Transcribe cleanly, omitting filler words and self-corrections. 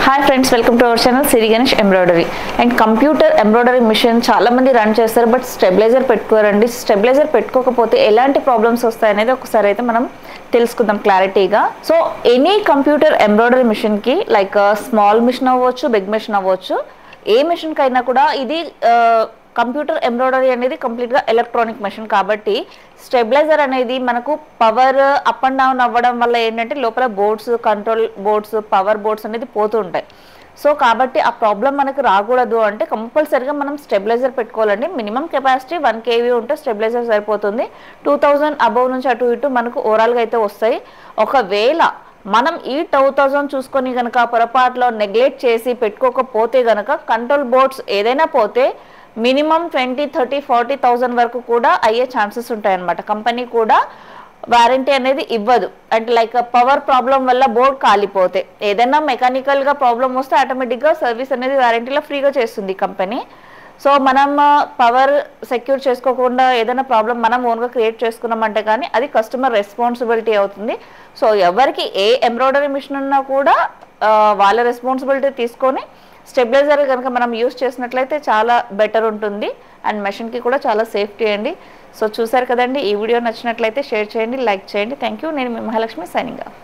Hi friends, welcome to our channel Siri Ganesh embroidery and computer embroidery machine. చాలా మంది run చేస్తారు, but stabiliser పెట్టుకోరండి. Stabiliser పెట్టుకోకపోతే ఎలాంటి ప్రాబ్లమ్స్ వస్తాయనేది ఒకసారి అయితే మనం తెలుసుకుందాం క్లారిటీగా. సో ఎనీ కంప్యూటర్ ఎంబ్రాయిడరీ మిషన్కి లైక్ స్మాల్ మిషన్ అవ్వచ్చు, బిగ్ మిషన్ అవ్వచ్చు, ఏ మిషన్కి అయినా కూడా ఇది కంప్యూటర్ ఎంబ్రాయిడరీ అనేది కంప్లీట్గా ఎలక్ట్రానిక్ మెషిన్ కాబట్టి స్టెబిలైజర్ అనేది మనకు పవర్ అప్ అండ్ డౌన్ అవ్వడం వల్ల ఏంటంటే లోపల boards, control boards, power boards అనేది పోతూ ఉంటాయి. సో కాబట్టి ఆ ప్రాబ్లం మనకు రాకూడదు అంటే కంపల్సరీగా మనం స్టెబిలైజర్ పెట్టుకోవాలండి. మినిమం కెపాసిటీ 1 kV ఉంటే స్టెబిలైజర్ సరిపోతుంది. 2000 అబవ్ నుంచి అటు ఇటు మనకు ఓవరాల్గా అయితే వస్తాయి. ఒకవేళ మనం ఈ 2000 చూసుకొని కనుక పొరపాటులో నెగ్లెక్ట్ చేసి పెట్టుకోకపోతే కనుక కంట్రోల్ బోర్డ్స్ ఏదైనా పోతే మినిమం 20, 30, 40,000 వరకు కూడా అయ్యే ఛాన్సెస్ ఉంటాయన్నమాట. కంపెనీ కూడా వారంటీ అనేది ఇవ్వదు. అంటే లైక్ పవర్ ప్రాబ్లం వల్ల బోర్డ్ కాలిపోతే, ఏదైనా మెకానికల్గా ప్రాబ్లం వస్తే ఆటోమేటిక్గా సర్వీస్ అనేది వారంటీలో ఫ్రీగా చేస్తుంది కంపెనీ. సో మనం పవర్ సెక్యూర్ చేసుకోకుండా ఏదైనా ప్రాబ్లం మనం ఓన్గా క్రియేట్ చేసుకున్నామంటే కానీ అది కస్టమర్ రెస్పాన్సిబిలిటీ అవుతుంది. సో ఎవరికి ఏ ఎంబ్రాయిడరీ మిషన్ ఉన్నా కూడా వాళ్ళ రెస్పాన్సిబిలిటీ తీసుకొని స్టెబిలైజర్ కనుక మనం యూస్ చేసినట్లయితే చాలా బెటర్ ఉంటుంది అండ్ మెషిన్కి కూడా చాలా సేఫ్టీ అండి. సో చూసారు కదండి, ఈ వీడియో నచ్చినట్లయితే షేర్ చేయండి, లైక్ చేయండి. Thank you. నేను మీ మహాలక్ష్మి, సైనింగ్ ఆఫ్.